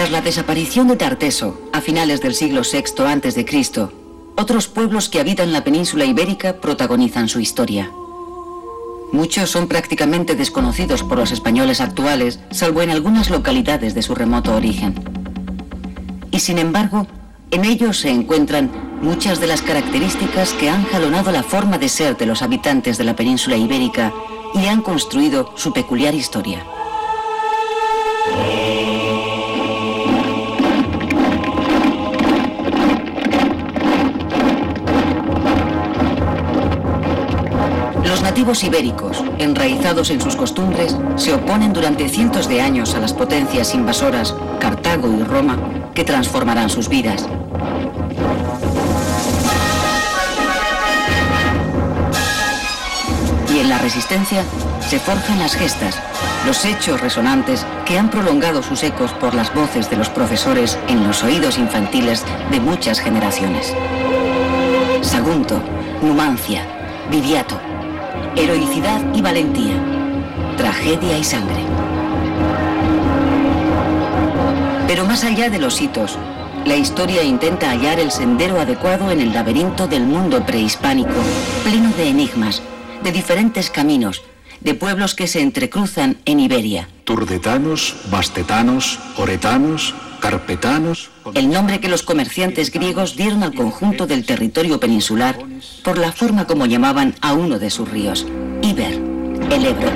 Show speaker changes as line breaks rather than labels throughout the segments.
Tras la desaparición de Tarteso, a finales del siglo VI a.C., otros pueblos que habitan la península ibérica protagonizan su historia. Muchos son prácticamente desconocidos por los españoles actuales, salvo en algunas localidades de su remoto origen. Y sin embargo, en ellos se encuentran muchas de las características que han jalonado la forma de ser de los habitantes de la península ibérica y han construido su peculiar historia. Los nativos ibéricos, enraizados en sus costumbres, se oponen durante cientos de años a las potencias invasoras, Cartago y Roma, que transformarán sus vidas. Y en la resistencia se forjan las gestas, los hechos resonantes que han prolongado sus ecos por las voces de los profesores en los oídos infantiles de muchas generaciones. Sagunto, Numancia, Viriato, heroicidad y valentía, tragedia y sangre. Pero más allá de los hitos, la historia intenta hallar el sendero adecuado en el laberinto del mundo prehispánico, pleno de enigmas, de diferentes caminos, de pueblos que se entrecruzan en Iberia.
Turdetanos, bastetanos, oretanos, carpetanos...
El nombre que los comerciantes griegos dieron al conjunto del territorio peninsular por la forma como llamaban a uno de sus ríos, Iber, el Ebro.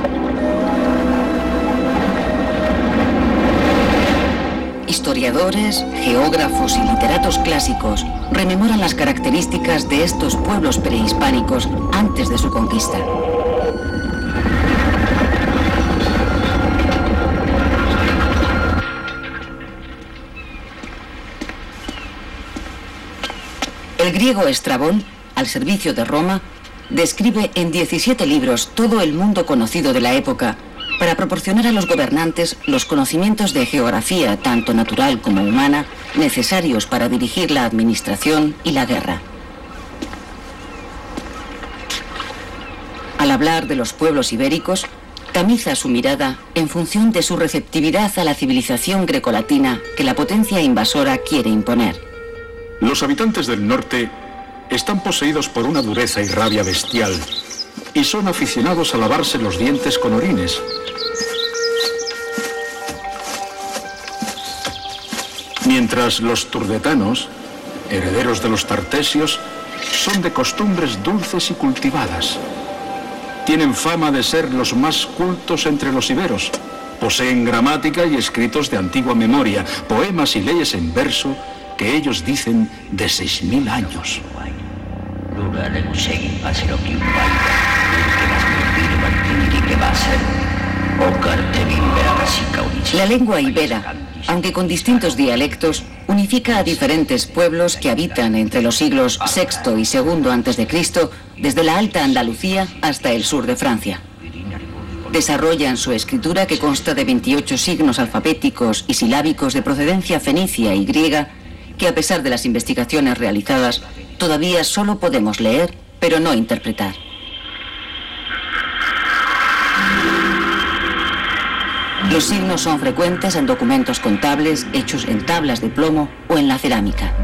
Historiadores, geógrafos y literatos clásicos rememoran las características de estos pueblos prehispánicos antes de su conquista. El griego Estrabón, al servicio de Roma, describe en 17 libros todo el mundo conocido de la época para proporcionar a los gobernantes los conocimientos de geografía, tanto natural como humana, necesarios para dirigir la administración y la guerra. Al hablar de los pueblos ibéricos, tamiza su mirada en función de su receptividad a la civilización grecolatina que la potencia invasora quiere imponer.
Los habitantes del norte están poseídos por una dureza y rabia bestial y son aficionados a lavarse los dientes con orines. Mientras los turdetanos, herederos de los tartesios, son de costumbres dulces y cultivadas. Tienen fama de ser los más cultos entre los iberos. Poseen gramática y escritos de antigua memoria, poemas y leyes en verso que ellos dicen de 6.000 años.
La lengua ibera, aunque con distintos dialectos, unifica a diferentes pueblos que habitan entre los siglos VI y II a.C., desde la Alta Andalucía hasta el sur de Francia. Desarrollan su escritura, que consta de 28 signos alfabéticos y silábicos de procedencia fenicia y griega, que a pesar de las investigaciones realizadas, todavía solo podemos leer, pero no interpretar. Los signos son frecuentes en documentos contables hechos en tablas de plomo o en la cerámica.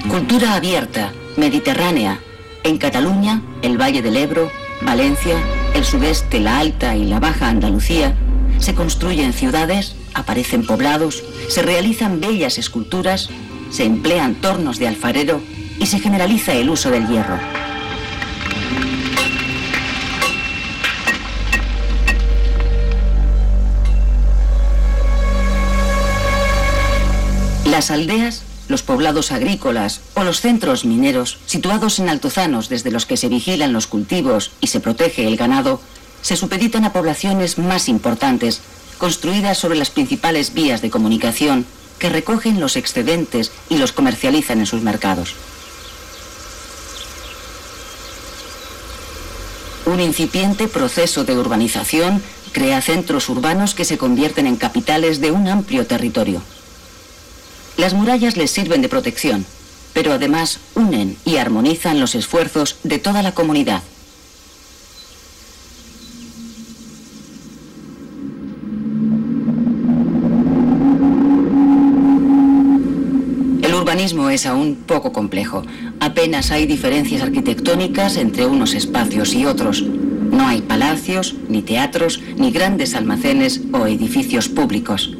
Cultura abierta, mediterránea. En Cataluña, el Valle del Ebro, Valencia, el sudeste, la Alta y la Baja Andalucía, se construyen ciudades, aparecen poblados, se realizan bellas esculturas, se emplean tornos de alfarero y se generaliza el uso del hierro. Las aldeas, los poblados agrícolas o los centros mineros, situados en altozanos desde los que se vigilan los cultivos y se protege el ganado, se supeditan a poblaciones más importantes, construidas sobre las principales vías de comunicación, que recogen los excedentes y los comercializan en sus mercados. Un incipiente proceso de urbanización crea centros urbanos que se convierten en capitales de un amplio territorio. Las murallas les sirven de protección, pero además unen y armonizan los esfuerzos de toda la comunidad. urbanismo es aún poco complejo. Apenas hay diferencias arquitectónicas entre unos espacios y otros. No hay palacios, ni teatros, ni grandes almacenes o edificios públicos.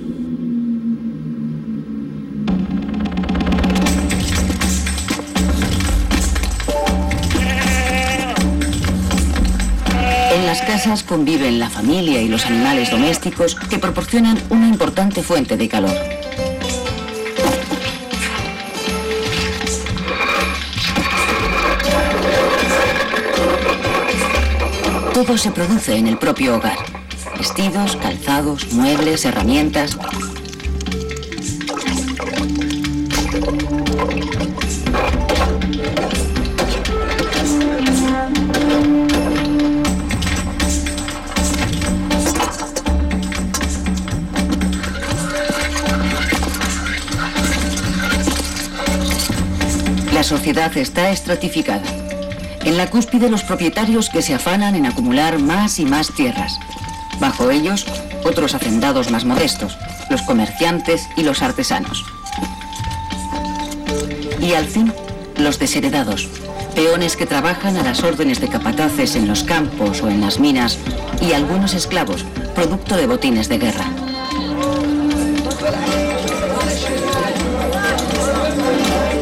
En las casas conviven la familia y los animales domésticos que proporcionan una importante fuente de calor. Todo se produce en el propio hogar. Vestidos, calzados, muebles, herramientas. La sociedad está estratificada. En la cúspide, los propietarios que se afanan en acumular más y más tierras. Bajo ellos, otros hacendados más modestos, los comerciantes y los artesanos. Y al fin, los desheredados, peones que trabajan a las órdenes de capataces en los campos o en las minas, y algunos esclavos, producto de botines de guerra.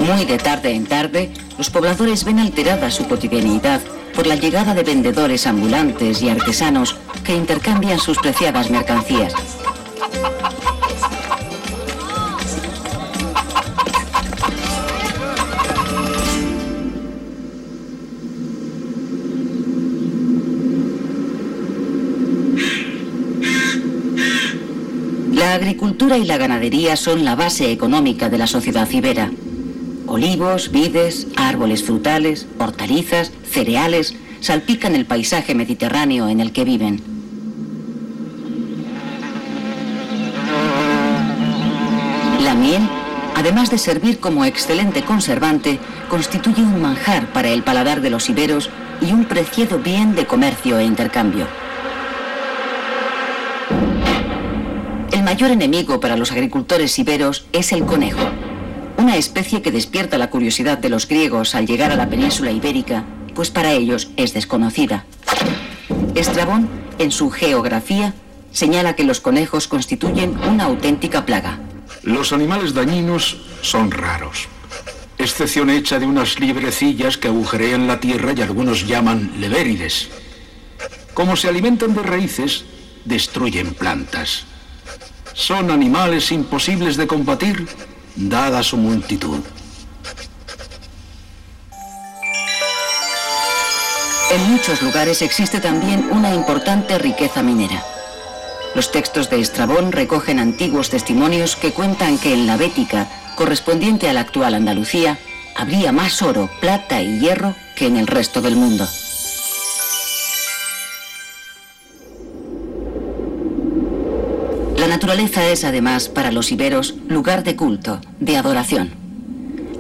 Muy de tarde en tarde, los pobladores ven alterada su cotidianidad por la llegada de vendedores ambulantes y artesanos que intercambian sus preciadas mercancías. La agricultura y la ganadería son la base económica de la sociedad ibera. Olivos, vides, árboles frutales, hortalizas, cereales salpican el paisaje mediterráneo en el que viven. La miel, además de servir como excelente conservante, constituye un manjar para el paladar de los iberos y un preciado bien de comercio e intercambio. El mayor enemigo para los agricultores iberos es el conejo. Una especie que despierta la curiosidad de los griegos al llegar a la península ibérica, pues para ellos es desconocida. Estrabón, en su Geografía, señala que los conejos constituyen una auténtica plaga.
Los animales dañinos son raros, excepción hecha de unas librecillas que agujerean la tierra y algunos llaman levérides. Como se alimentan de raíces, destruyen plantas. Son animales imposibles de combatir, dada su multitud.
En muchos lugares existe también una importante riqueza minera. Los textos de Estrabón recogen antiguos testimonios que cuentan que en la Bética, correspondiente a la actual Andalucía, habría más oro, plata y hierro que en el resto del mundo. La naturaleza es además para los iberos lugar de culto, de adoración.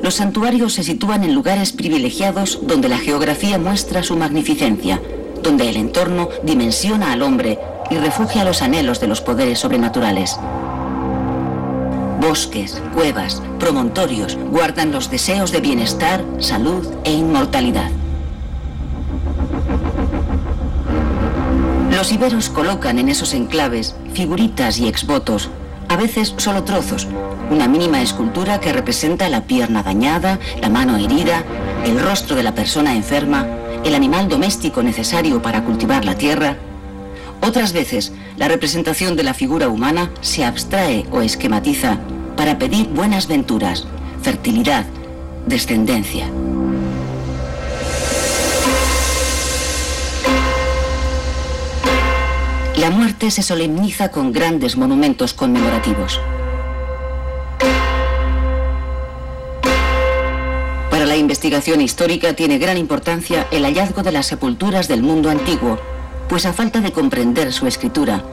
Los santuarios se sitúan en lugares privilegiados donde la geografía muestra su magnificencia, donde el entorno dimensiona al hombre y refugia los anhelos de los poderes sobrenaturales. Bosques, cuevas, promontorios guardan los deseos de bienestar, salud e inmortalidad. Los iberos colocan en esos enclaves figuritas y exvotos, a veces solo trozos, una mínima escultura que representa la pierna dañada, la mano herida, el rostro de la persona enferma, el animal doméstico necesario para cultivar la tierra. Otras veces, la representación de la figura humana se abstrae o esquematiza para pedir buenas venturas, fertilidad, descendencia. La muerte se solemniza con grandes monumentos conmemorativos. Para la investigación histórica tiene gran importancia el hallazgo de las sepulturas del mundo antiguo, pues a falta de comprender su escritura,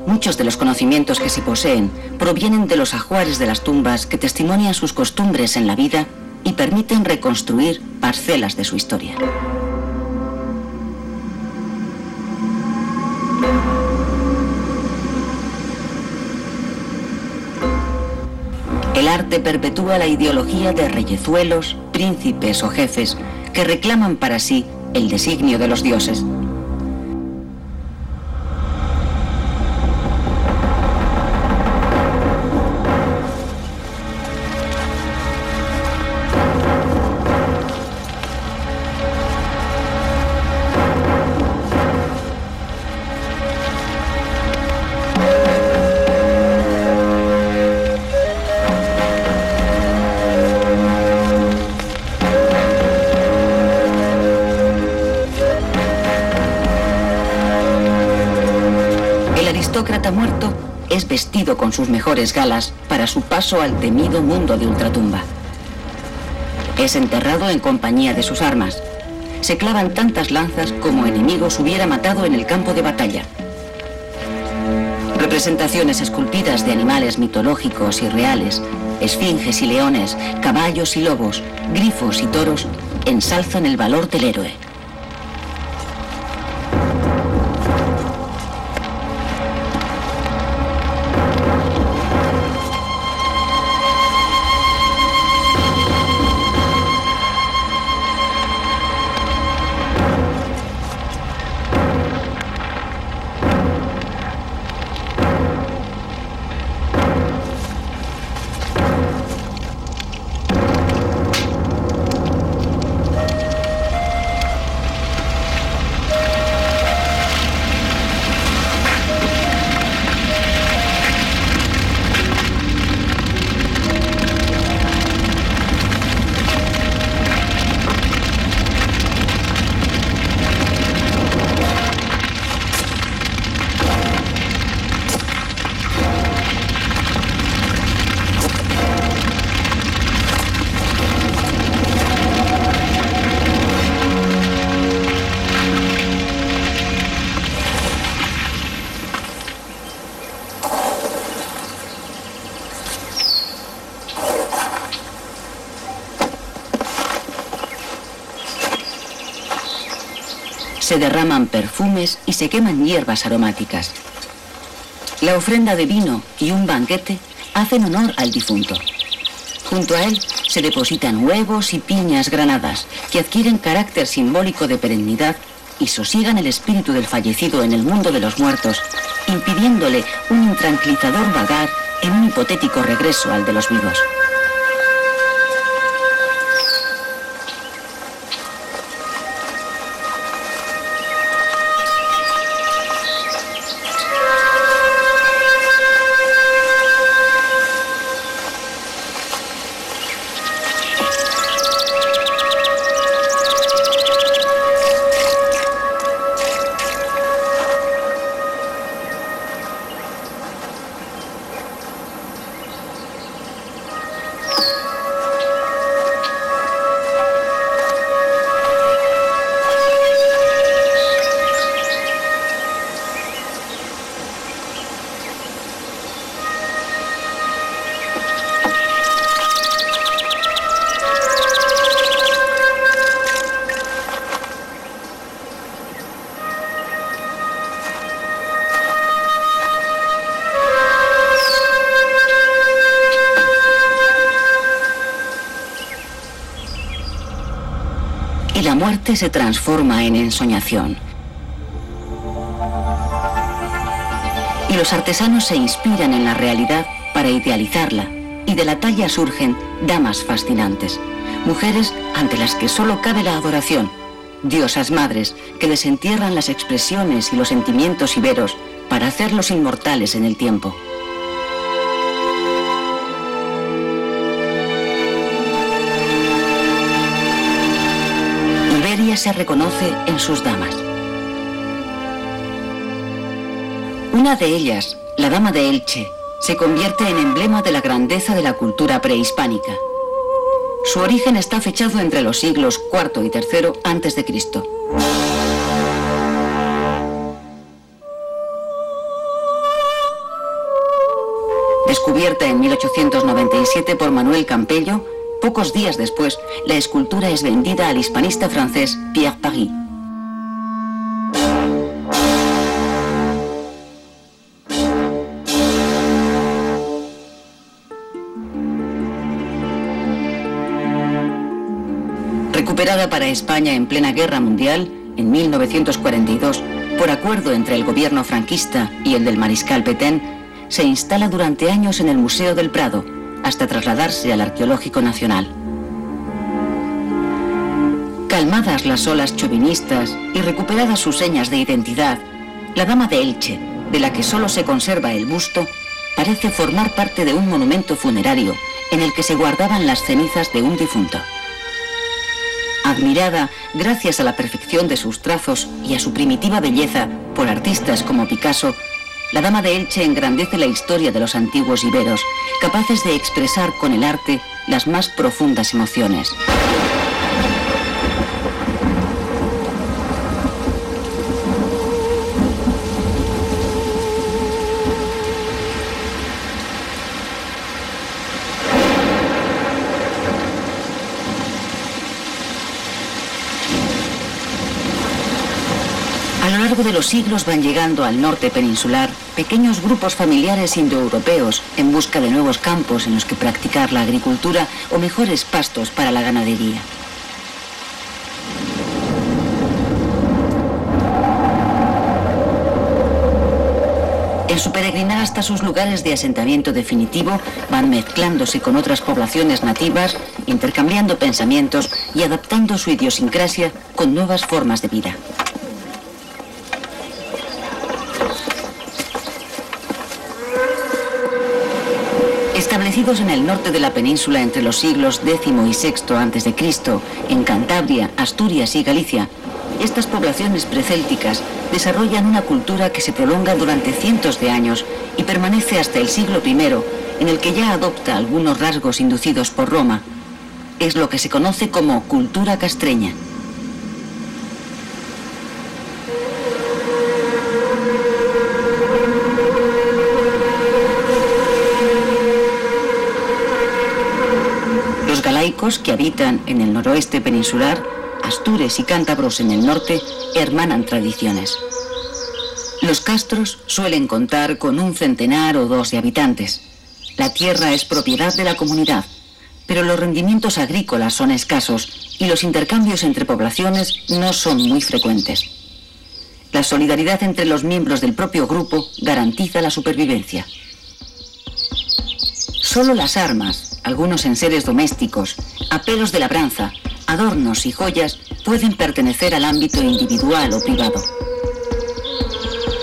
muchos de los conocimientos que se poseen provienen de los ajuares de las tumbas que testimonian sus costumbres en la vida y permiten reconstruir parcelas de su historia. El arte perpetúa la ideología de reyezuelos, príncipes o jefes que reclaman para sí el designio de los dioses. El aristócrata muerto es vestido con sus mejores galas para su paso al temido mundo de ultratumba. Es enterrado en compañía de sus armas. Se clavan tantas lanzas como enemigos hubiera matado en el campo de batalla. Representaciones esculpidas de animales mitológicos y reales, esfinges y leones, caballos y lobos, grifos y toros, ensalzan el valor del héroe. Se derraman perfumes y se queman hierbas aromáticas. La ofrenda de vino y un banquete hacen honor al difunto. Junto a él se depositan huevos y piñas granadas que adquieren carácter simbólico de perennidad y sosiegan el espíritu del fallecido en el mundo de los muertos, impidiéndole un intranquilizador vagar en un hipotético regreso al de los vivos. Y la muerte se transforma en ensoñación. Y los artesanos se inspiran en la realidad para idealizarla, y de la talla surgen damas fascinantes, mujeres ante las que solo cabe la adoración, diosas madres que desentierran las expresiones y los sentimientos iberos para hacerlos inmortales en el tiempo. Iberia se reconoce en sus damas. Una de ellas, la dama de Elche, se convierte en emblema de la grandeza de la cultura prehispánica. Su origen está fechado entre los siglos IV y III a.C. Descubierta en 1897 por Manuel Campello, pocos días después, la escultura es vendida al hispanista francés Pierre Paris. Recuperada para España en plena Guerra Mundial, en 1942, por acuerdo entre el gobierno franquista y el del mariscal Pétain, se instala durante años en el Museo del Prado, hasta trasladarse al Arqueológico Nacional. Calmadas las olas chauvinistas y recuperadas sus señas de identidad, la Dama de Elche, de la que solo se conserva el busto, parece formar parte de un monumento funerario en el que se guardaban las cenizas de un difunto. Admirada gracias a la perfección de sus trazos y a su primitiva belleza por artistas como Picasso, la Dama de Elche engrandece la historia de los antiguos iberos, capaces de expresar con el arte las más profundas emociones. A lo largo de los siglos van llegando al norte peninsular pequeños grupos familiares indoeuropeos en busca de nuevos campos en los que practicar la agricultura o mejores pastos para la ganadería. En su peregrinar hasta sus lugares de asentamiento definitivo, van mezclándose con otras poblaciones nativas, intercambiando pensamientos y adaptando su idiosincrasia con nuevas formas de vida. Establecidos en el norte de la península entre los siglos X y VI a.C., en Cantabria, Asturias y Galicia, estas poblaciones precélticas desarrollan una cultura que se prolonga durante cientos de años y permanece hasta el siglo I, en el que ya adopta algunos rasgos inducidos por Roma. Es lo que se conoce como cultura castreña. Los galaicos que habitan en el noroeste peninsular, astures y cántabros en el norte, hermanan tradiciones. Los castros suelen contar con 1 centenar o 2 de habitantes. La tierra es propiedad de la comunidad, pero los rendimientos agrícolas son escasos y los intercambios entre poblaciones no son muy frecuentes. La solidaridad entre los miembros del propio grupo garantiza la supervivencia. Solo las armas, algunos enseres domésticos, aperos de labranza, adornos y joyas pueden pertenecer al ámbito individual o privado.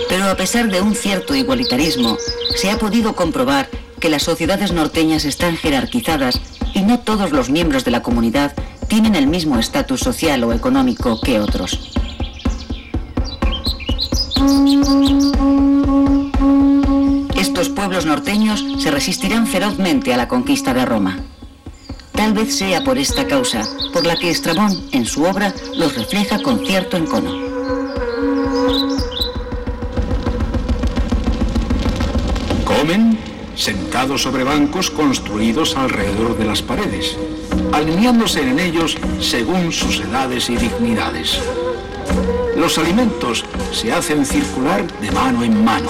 Pero a pesar de un cierto igualitarismo, se ha podido comprobar que las sociedades norteñas están jerarquizadas y no todos los miembros de la comunidad tienen el mismo estatus social o económico que otros. Estos pueblos norteños se resistirán ferozmente a la conquista de Roma. Tal vez sea por esta causa por la que Estrabón, en su obra, los refleja con cierto encono.
Comen sentados sobre bancos construidos alrededor de las paredes, alineándose en ellos según sus edades y dignidades. Los alimentos se hacen circular de mano en mano.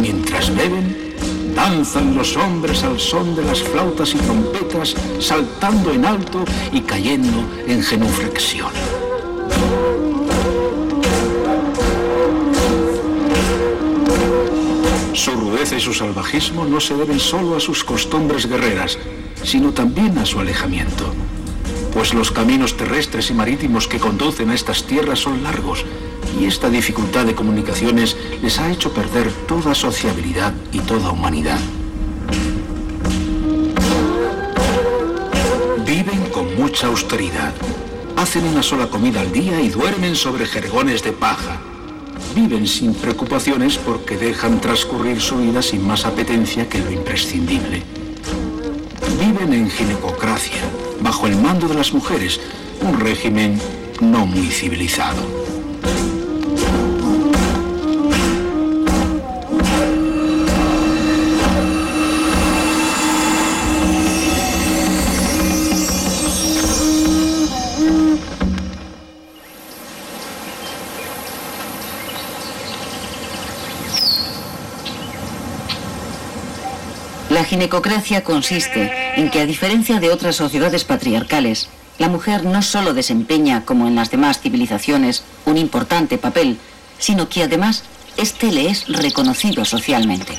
Mientras beben, danzan los hombres al son de las flautas y trompetas, saltando en alto y cayendo en genuflexión. Su rudeza y su salvajismo no se deben solo a sus costumbres guerreras, sino también a su alejamiento, pues los caminos terrestres y marítimos que conducen a estas tierras son largos, y esta dificultad de comunicaciones les ha hecho perder toda sociabilidad y toda humanidad. Viven con mucha austeridad, hacen una sola comida al día y duermen sobre jergones de paja. Viven sin preocupaciones porque dejan transcurrir su vida sin más apetencia que lo imprescindible. Viven en ginecocracia, bajo el mando de las mujeres, un régimen no muy civilizado.
La ginecocracia consiste en que, a diferencia de otras sociedades patriarcales, la mujer no solo desempeña, como en las demás civilizaciones, un importante papel, sino que además este le es reconocido socialmente.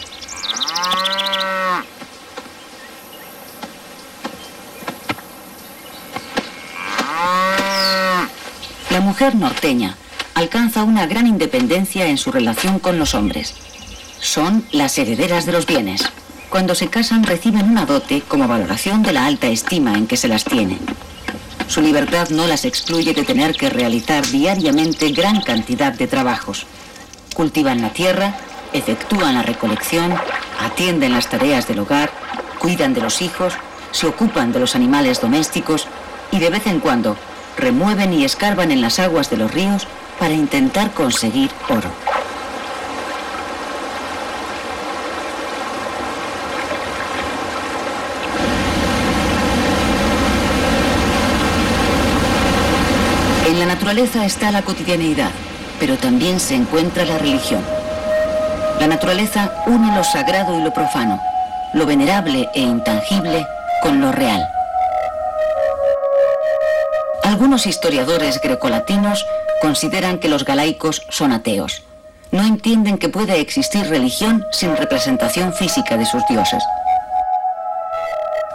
La mujer norteña alcanza una gran independencia en su relación con los hombres. Son las herederas de los bienes. Cuando se casan reciben una dote como valoración de la alta estima en que se las tiene. Su libertad no las excluye de tener que realizar diariamente gran cantidad de trabajos. Cultivan la tierra, efectúan la recolección, atienden las tareas del hogar, cuidan de los hijos, se ocupan de los animales domésticos y de vez en cuando remueven y escarban en las aguas de los ríos para intentar conseguir oro. En la naturaleza está la cotidianeidad, pero también se encuentra la religión. La naturaleza une lo sagrado y lo profano, lo venerable e intangible con lo real. Algunos historiadores grecolatinos consideran que los galaicos son ateos. No entienden que pueda existir religión sin representación física de sus dioses.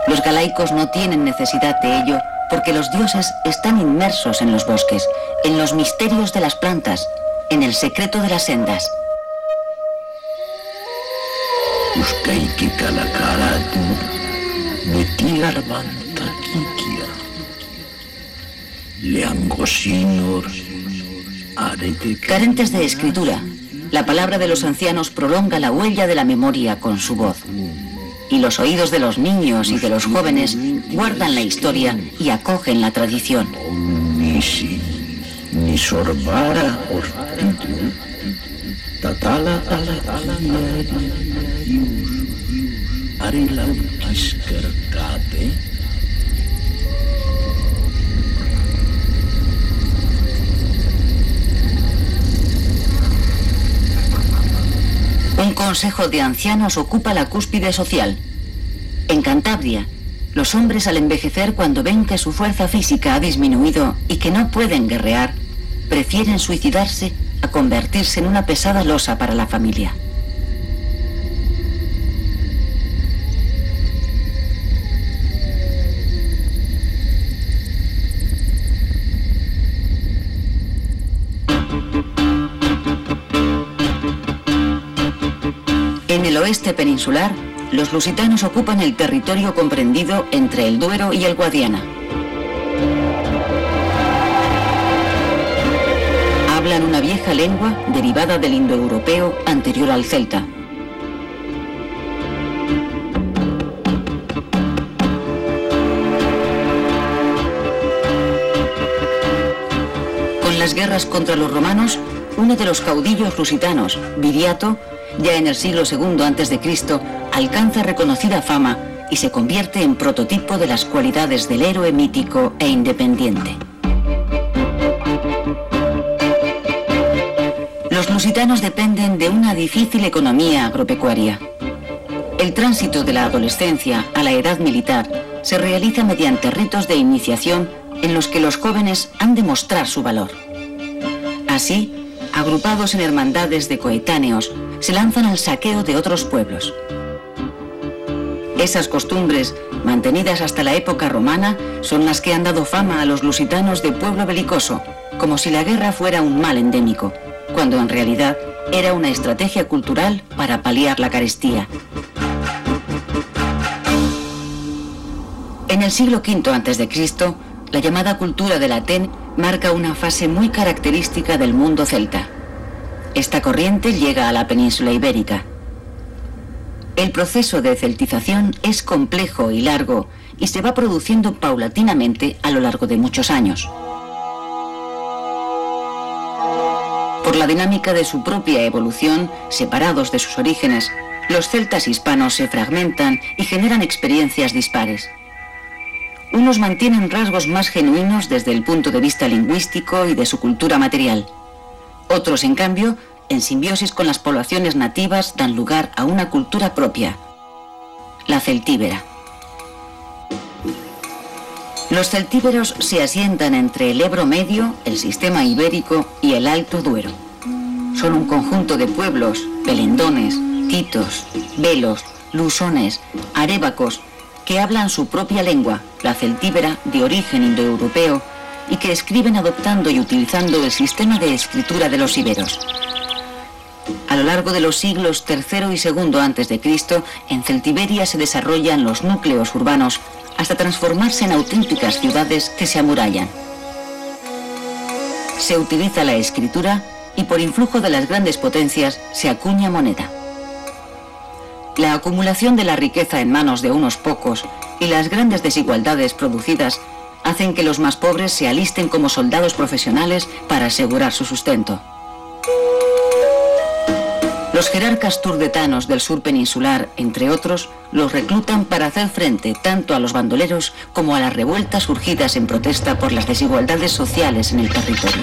Los galaicos no tienen necesidad de ello porque los dioses están inmersos en los bosques, en los misterios de las plantas, en el secreto de las sendas. Carentes de escritura, la palabra de los ancianos prolonga la huella de la memoria con su voz. Y los oídos de los niños y de los jóvenes guardan la historia y acogen la tradición. Un consejo de ancianos ocupa la cúspide social. En Cantabria, los hombres al envejecer, cuando ven que su fuerza física ha disminuido y que no pueden guerrear, prefieren suicidarse a convertirse en una pesada losa para la familia. En el oeste peninsular, los lusitanos ocupan el territorio comprendido entre el Duero y el Guadiana. Hablan una vieja lengua derivada del indoeuropeo anterior al celta. Con las guerras contra los romanos, uno de los caudillos lusitanos, Viriato, ya en el siglo II a.C., alcanza reconocida fama y se convierte en prototipo de las cualidades del héroe mítico e independiente. Los lusitanos dependen de una difícil economía agropecuaria. El tránsito de la adolescencia a la edad militar se realiza mediante ritos de iniciación en los que los jóvenes han de mostrar su valor. Así, agrupados en hermandades de coetáneos, se lanzan al saqueo de otros pueblos. Esas costumbres, mantenidas hasta la época romana, son las que han dado fama a los lusitanos de pueblo belicoso, como si la guerra fuera un mal endémico, cuando en realidad era una estrategia cultural para paliar la carestía. En el siglo V a.C., la llamada cultura del Atén marca una fase muy característica del mundo celta. Esta corriente llega a la península ibérica. El proceso de celtización es complejo y largo y se va produciendo paulatinamente a lo largo de muchos años. Por la dinámica de su propia evolución, separados de sus orígenes, los celtas hispanos se fragmentan y generan experiencias dispares. Unos mantienen rasgos más genuinos desde el punto de vista lingüístico y de su cultura material. Otros, en cambio, en simbiosis con las poblaciones nativas, dan lugar a una cultura propia, la celtíbera. Los celtíberos se asientan entre el Ebro Medio, el sistema ibérico y el Alto Duero. Son un conjunto de pueblos, pelendones, titos, velos, lusones, arébacos, que hablan su propia lengua, la celtíbera de origen indoeuropeo, y que escriben adoptando y utilizando el sistema de escritura de los iberos. A lo largo de los siglos III y II a.C., en Celtiberia se desarrollan los núcleos urbanos hasta transformarse en auténticas ciudades que se amurallan. Se utiliza la escritura y por influjo de las grandes potencias se acuña moneda. La acumulación de la riqueza en manos de unos pocos y las grandes desigualdades producidas hacen que los más pobres se alisten como soldados profesionales para asegurar su sustento. Los jerarcas turdetanos del sur peninsular, entre otros, los reclutan para hacer frente tanto a los bandoleros como a las revueltas surgidas en protesta por las desigualdades sociales en el territorio.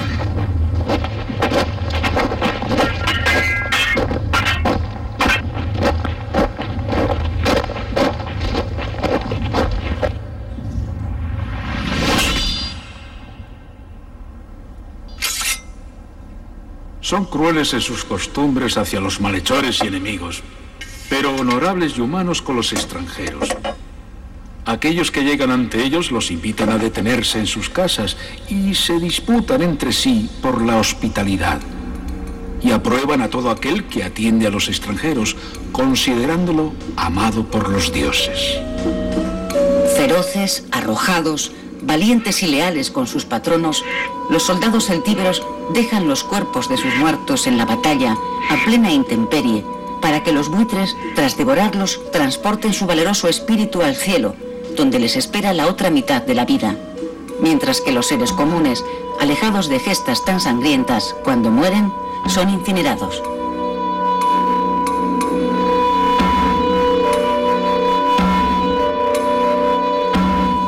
Son crueles en sus costumbres hacia los malhechores y enemigos, pero honorables y humanos con los extranjeros. Aquellos que llegan ante ellos los invitan a detenerse en sus casas y se disputan entre sí por la hospitalidad. Y aprueban a todo aquel que atiende a los extranjeros, considerándolo amado por los dioses.
Feroces, arrojados, valientes y leales con sus patronos, los soldados celtíberos dejan los cuerpos de sus muertos en la batalla a plena intemperie para que los buitres, tras devorarlos, transporten su valeroso espíritu al cielo, donde les espera la otra mitad de la vida, mientras que los seres comunes, alejados de gestas tan sangrientas, cuando mueren, son incinerados.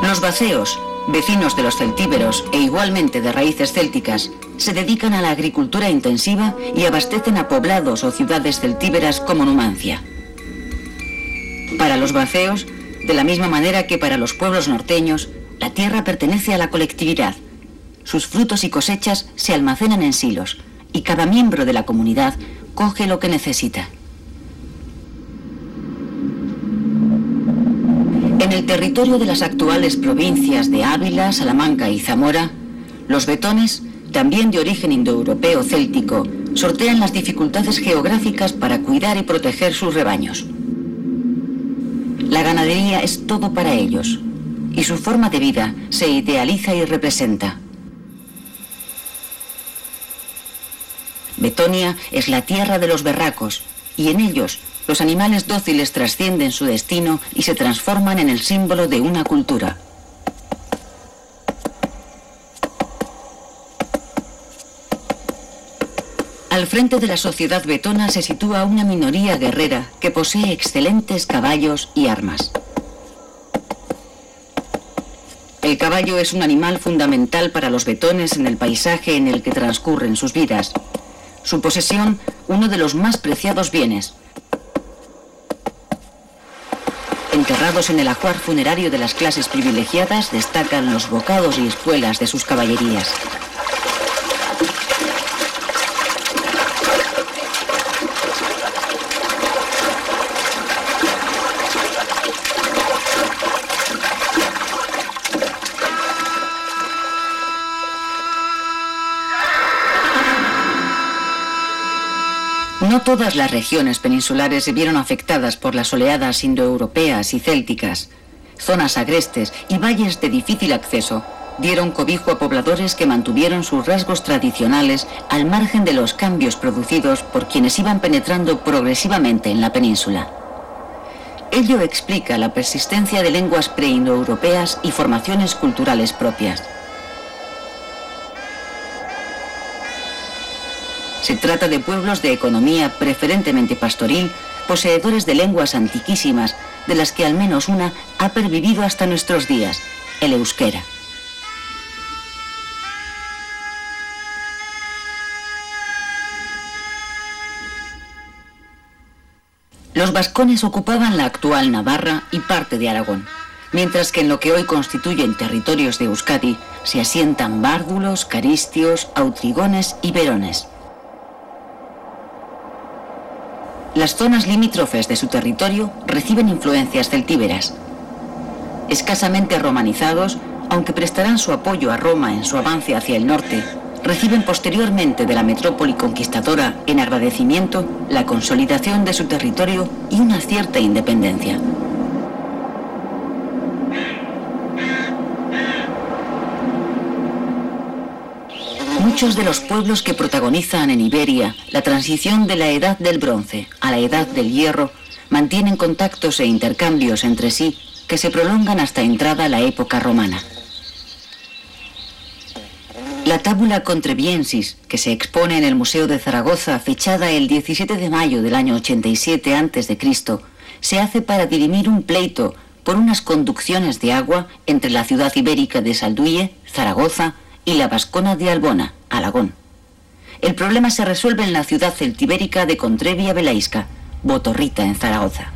Los baceos, vecinos de los celtíberos e igualmente de raíces célticas, se dedican a la agricultura intensiva y abastecen a poblados o ciudades celtíberas como Numancia. Para los baceos, de la misma manera que para los pueblos norteños, la tierra pertenece a la colectividad. Sus frutos y cosechas se almacenan en silos y cada miembro de la comunidad coge lo que necesita. En el territorio de las actuales provincias de Ávila, Salamanca y Zamora, los betones, también de origen indoeuropeo céltico, sortean las dificultades geográficas para cuidar y proteger sus rebaños. La ganadería es todo para ellos, y su forma de vida se idealiza y representa. Betonia es la tierra de los berracos, y en ellos los animales dóciles trascienden su destino y se transforman en el símbolo de una cultura. Al frente de la sociedad betona se sitúa una minoría guerrera que posee excelentes caballos y armas. El caballo es un animal fundamental para los betones en el paisaje en el que transcurren sus vidas. Su posesión, uno de los más preciados bienes. Enterrados en el ajuar funerario de las clases privilegiadas, destacan los bocados y espuelas de sus caballerías. No todas las regiones peninsulares se vieron afectadas por las oleadas indoeuropeas y célticas. Zonas agrestes y valles de difícil acceso dieron cobijo a pobladores que mantuvieron sus rasgos tradicionales al margen de los cambios producidos por quienes iban penetrando progresivamente en la península. Ello explica la persistencia de lenguas preindoeuropeas y formaciones culturales propias. Se trata de pueblos de economía preferentemente pastoril, poseedores de lenguas antiquísimas, de las que al menos una ha pervivido hasta nuestros días, el euskera. Los vascones ocupaban la actual Navarra y parte de Aragón. mientras que en lo que hoy constituyen territorios de Euskadi se asientan bárdulos, caristios, autrigones y verones. Las zonas limítrofes de su territorio reciben influencias celtíberas. Escasamente romanizados, aunque prestarán su apoyo a Roma en su avance hacia el norte, reciben posteriormente de la metrópoli conquistadora en agradecimiento la consolidación de su territorio y una cierta independencia. Muchos de los pueblos que protagonizan en Iberia la transición de la Edad del Bronce a la Edad del Hierro mantienen contactos e intercambios entre sí que se prolongan hasta entrada la época romana. La Tabula Contrebiensis, que se expone en el Museo de Zaragoza, fechada el 17 de mayo del año 87 a.C., se hace para dirimir un pleito por unas conducciones de agua entre la ciudad ibérica de Salduye, Zaragoza, y la vascona de Albona, Alagón. El problema se resuelve en la ciudad celtibérica de Contrevia Velaisca, Botorrita, en Zaragoza.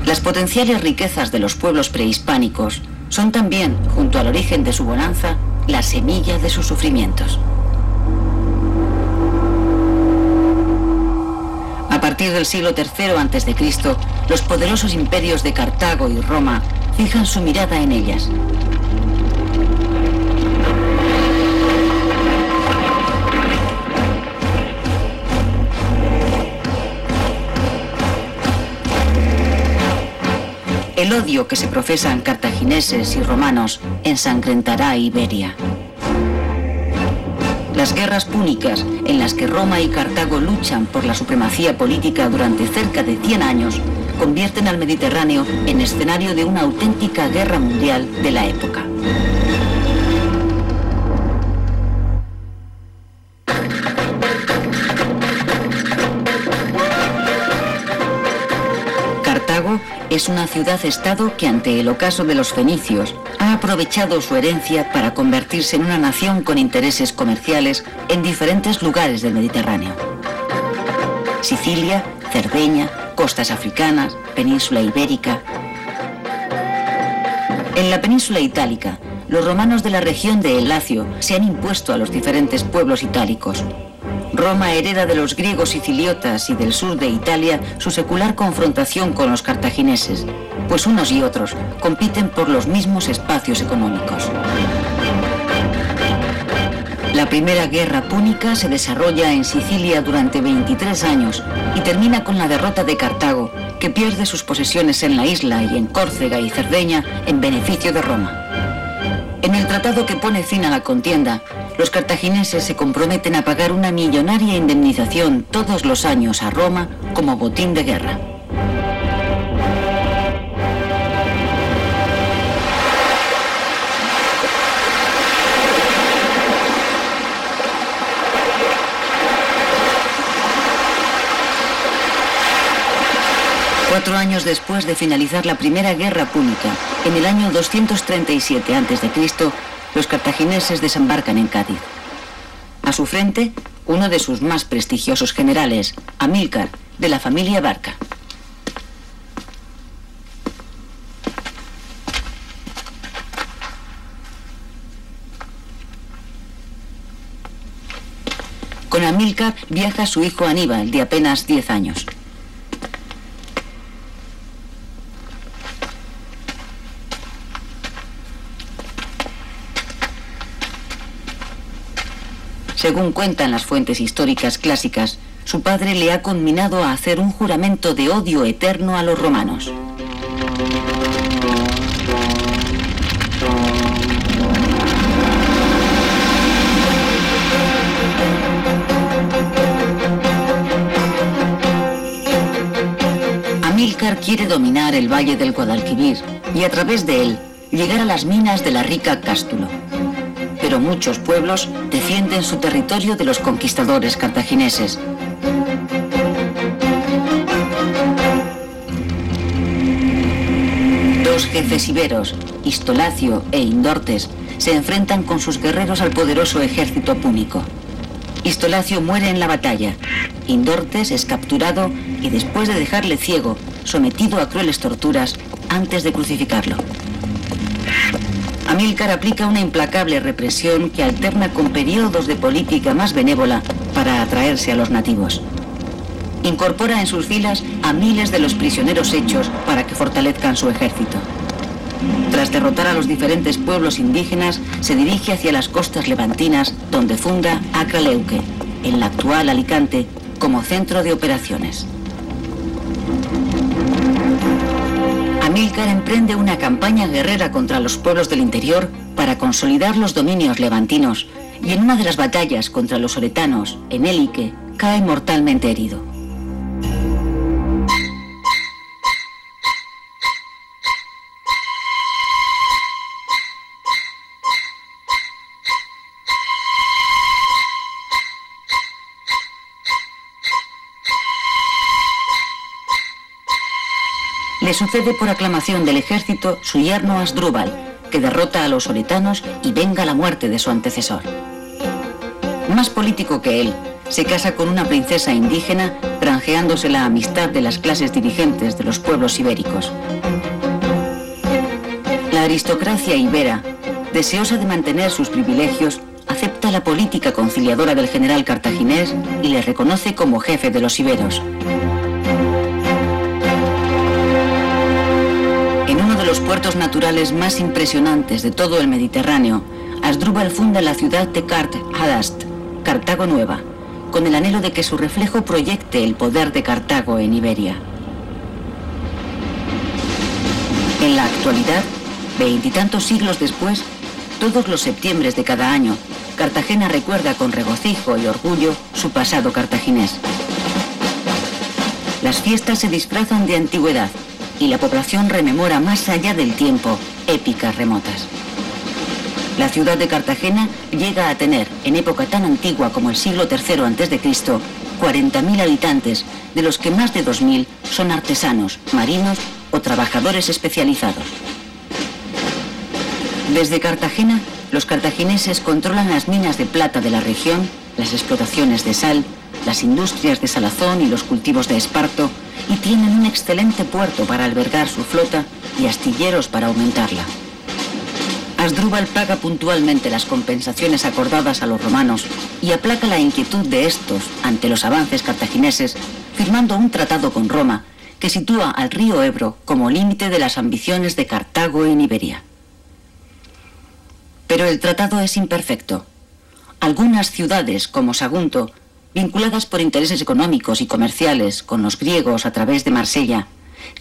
Las potenciales riquezas de los pueblos prehispánicos son también, junto al origen de su bonanza, la semilla de sus sufrimientos. A partir del siglo III a.C., los poderosos imperios de Cartago y Roma fijan su mirada en ellas. El odio que se profesan cartagineses y romanos ensangrentará a Iberia. Las guerras púnicas, en las que Roma y Cartago luchan por la supremacía política durante cerca de 100 años, convierten al Mediterráneo en escenario de una auténtica guerra mundial de la época. Cartago es una ciudad-estado que, ante el ocaso de los fenicios, ha aprovechado su herencia para convertirse en una nación con intereses comerciales en diferentes lugares del Mediterráneo. Sicilia, Cerdeña, costas africanas, península ibérica. En la península itálica, los romanos de la región de El Lacio se han impuesto a los diferentes pueblos itálicos. Roma hereda de los griegos siciliotas y del sur de Italia su secular confrontación con los cartagineses, pues unos y otros compiten por los mismos espacios económicos. La primera guerra púnica se desarrolla en Sicilia durante 23 años y termina con la derrota de Cartago, que pierde sus posesiones en la isla y en Córcega y Cerdeña en beneficio de Roma. En el tratado que pone fin a la contienda, los cartagineses se comprometen a pagar una millonaria indemnización todos los años a Roma como botín de guerra. Cuatro años después de finalizar la primera guerra púnica, en el año 237 a.C., los cartagineses desembarcan en Cádiz. A su frente, uno de sus más prestigiosos generales, Amílcar, de la familia Barca. Con Amílcar viaja su hijo Aníbal, de apenas 10 años. Según cuentan las fuentes históricas clásicas, su padre le ha conminado a hacer un juramento de odio eterno a los romanos. Amílcar quiere dominar el valle del Guadalquivir y a través de él llegar a las minas de la rica Cástulo. Pero muchos pueblos defienden su territorio de los conquistadores cartagineses. Dos jefes iberos, Histolacio e Indortes, se enfrentan con sus guerreros al poderoso ejército púnico. Histolacio muere en la batalla. Indortes es capturado y después de dejarle ciego, sometido a crueles torturas antes de crucificarlo. Amílcar aplica una implacable represión que alterna con periodos de política más benévola para atraerse a los nativos. Incorpora en sus filas a miles de los prisioneros hechos para que fortalezcan su ejército. Tras derrotar a los diferentes pueblos indígenas, se dirige hacia las costas levantinas, donde funda Acraleuque, en la actual Alicante, como centro de operaciones. Amílcar emprende una campaña guerrera contra los pueblos del interior para consolidar los dominios levantinos, y en una de las batallas contra los oretanos, en Élique, cae mortalmente herido. Le sucede por aclamación del ejército su yerno Asdrúbal, que derrota a los oretanos y venga la muerte de su antecesor. Más político que él, se casa con una princesa indígena, granjeándose la amistad de las clases dirigentes de los pueblos ibéricos. La aristocracia ibera, deseosa de mantener sus privilegios, acepta la política conciliadora del general cartaginés y le reconoce como jefe de los iberos. En uno de los puertos naturales más impresionantes de todo el Mediterráneo, Asdrúbal funda la ciudad de Kart Hadast, Cartago Nueva, con el anhelo de que su reflejo proyecte el poder de Cartago en Iberia. En la actualidad, veintitantos siglos después, todos los septiembres de cada año, Cartagena recuerda con regocijo y orgullo su pasado cartaginés. Las fiestas se disfrazan de antigüedad y la población rememora más allá del tiempo épicas remotas. La ciudad de Cartagena llega a tener, en época tan antigua como el siglo III a.C., 40.000 habitantes, de los que más de 2.000 son artesanos, marinos o trabajadores especializados. Desde Cartagena, los cartagineses controlan las minas de plata de la región, las explotaciones de sal, las industrias de salazón y los cultivos de esparto, y tienen un excelente puerto para albergar su flota y astilleros para aumentarla. Asdrúbal paga puntualmente las compensaciones acordadas a los romanos y aplaca la inquietud de estos ante los avances cartagineses, firmando un tratado con Roma que sitúa al río Ebro como límite de las ambiciones de Cartago en Iberia. Pero el tratado es imperfecto. Algunas ciudades, como Sagunto, vinculadas por intereses económicos y comerciales con los griegos a través de Marsella,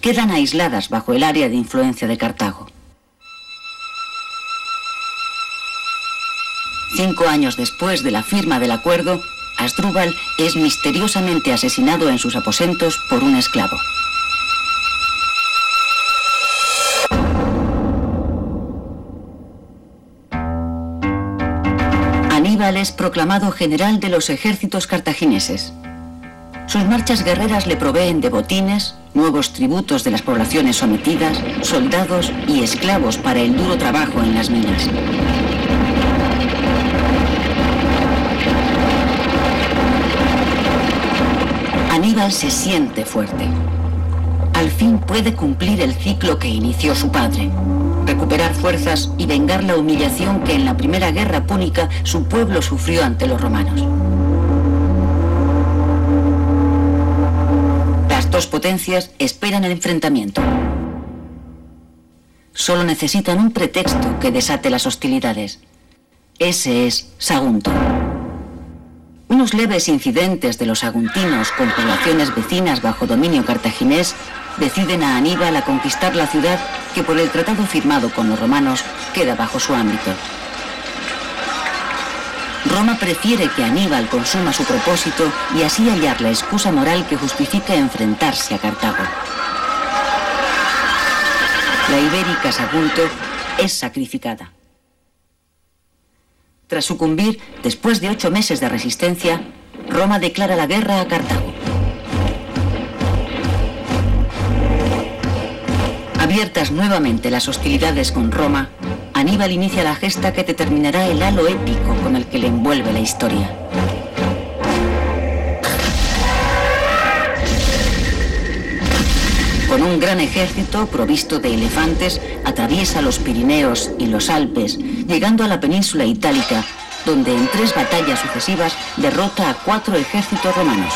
quedan aisladas bajo el área de influencia de Cartago. 5 años después de la firma del acuerdo, Asdrúbal es misteriosamente asesinado en sus aposentos por un esclavo. Aníbal es proclamado general de los ejércitos cartagineses. Sus marchas guerreras le proveen de botines, nuevos tributos de las poblaciones sometidas, soldados y esclavos para el duro trabajo en las minas. Aníbal se siente fuerte. Al fin puede cumplir el ciclo que inició su padre, recuperar fuerzas y vengar la humillación que en la primera guerra púnica su pueblo sufrió ante los romanos. Las dos potencias esperan el enfrentamiento. Solo necesitan un pretexto que desate las hostilidades. Ese es Sagunto. Unos leves incidentes de los saguntinos con poblaciones vecinas bajo dominio cartaginés deciden a Aníbal a conquistar la ciudad que por el tratado firmado con los romanos queda bajo su ámbito. Roma prefiere que Aníbal consuma su propósito y así hallar la excusa moral que justifica enfrentarse a Cartago. La ibérica Sagunto es sacrificada. Tras sucumbir, después de 8 meses de resistencia, Roma declara la guerra a Cartago. Abiertas nuevamente las hostilidades con Roma, Aníbal inicia la gesta que determinará el halo épico con el que le envuelve la historia. Con un gran ejército provisto de elefantes, atraviesa los Pirineos y los Alpes, llegando a la península itálica, donde en 3 batallas sucesivas derrota a 4 ejércitos romanos.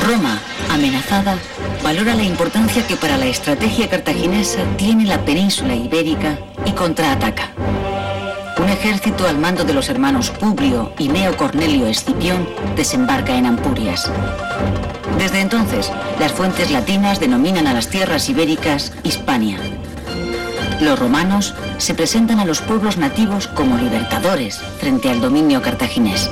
Roma, amenazada, valora la importancia que para la estrategia cartaginesa tiene la península ibérica y contraataca. Un ejército al mando de los hermanos Publio y Gneo Cornelio Escipión desembarca en Ampurias. Desde entonces, las fuentes latinas denominan a las tierras ibéricas Hispania. Los romanos se presentan a los pueblos nativos como libertadores frente al dominio cartaginés.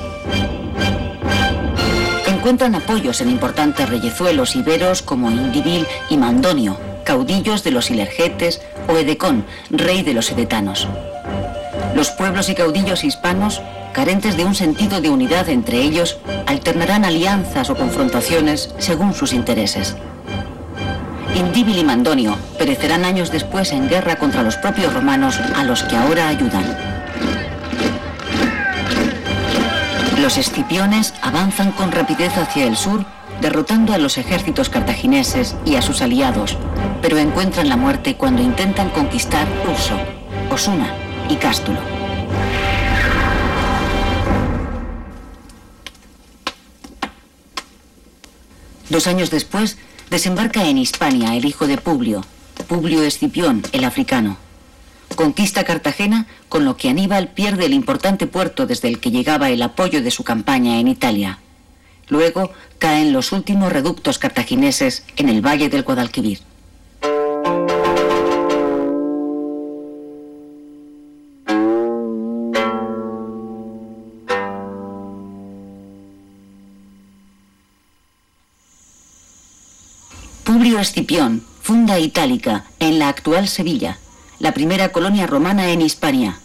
Encuentran apoyos en importantes reyezuelos iberos como Indivil y Mandonio, caudillos de los Ilergetes, o Edecón, rey de los edetanos. Los pueblos y caudillos hispanos, carentes de un sentido de unidad entre ellos, alternarán alianzas o confrontaciones según sus intereses. Indivil y Mandonio perecerán años después en guerra contra los propios romanos a los que ahora ayudan. Los escipiones avanzan con rapidez hacia el sur, derrotando a los ejércitos cartagineses y a sus aliados, pero encuentran la muerte cuando intentan conquistar Urso, Osuna y Cástulo. Dos años después, desembarca en Hispania el hijo de Publio, Publio Escipión, el africano. Conquista Cartagena, con lo que Aníbal pierde el importante puerto desde el que llegaba el apoyo de su campaña en Italia. Luego caen los últimos reductos cartagineses en el valle del Guadalquivir. Publio Escipión funda Itálica en la actual Sevilla, la primera colonia romana en Hispania.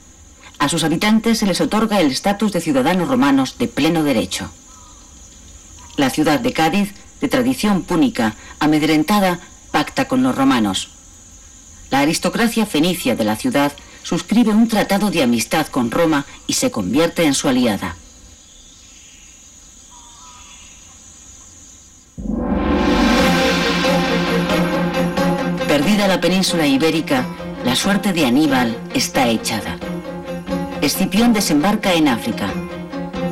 A sus habitantes se les otorga el estatus de ciudadanos romanos de pleno derecho. La ciudad de Cádiz, de tradición púnica, amedrentada, pacta con los romanos. La aristocracia fenicia de la ciudad suscribe un tratado de amistad con Roma y se convierte en su aliada. Perdida la península ibérica, la suerte de Aníbal está echada. Escipión desembarca en África.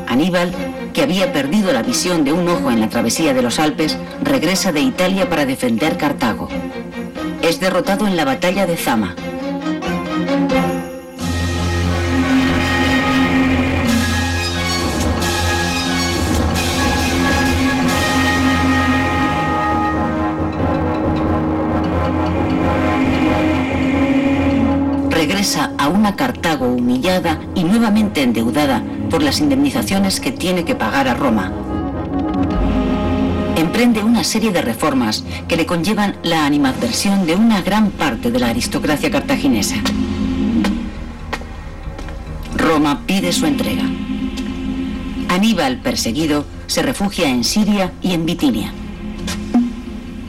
Aníbal, que había perdido la visión de un ojo en la travesía de los Alpes, regresa de Italia para defender Cartago. Es derrotado en la batalla de Zama. Regresa a una Cartago humillada y nuevamente endeudada por las indemnizaciones que tiene que pagar a Roma. Emprende una serie de reformas que le conllevan la animadversión de una gran parte de la aristocracia cartaginesa. Roma pide su entrega. Aníbal, perseguido, se refugia en Siria y en Bitinia.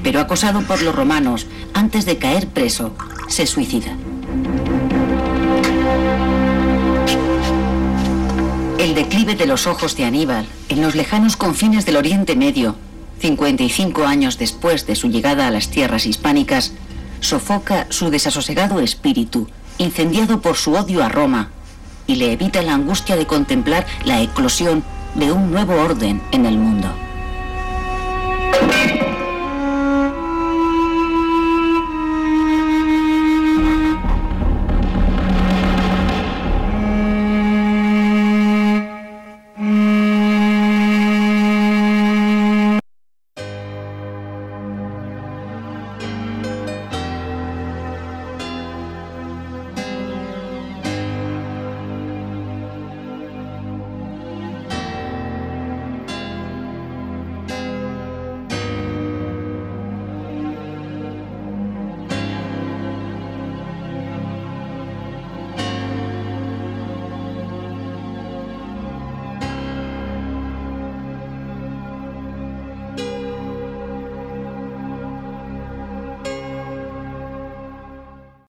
Pero acosado por los romanos, antes de caer preso, se suicida. El declive de los ojos de Aníbal en los lejanos confines del Oriente Medio, 55 años después de su llegada a las tierras hispánicas, sofoca su desasosegado espíritu, incendiado por su odio a Roma, y le evita la angustia de contemplar la eclosión de un nuevo orden en el mundo.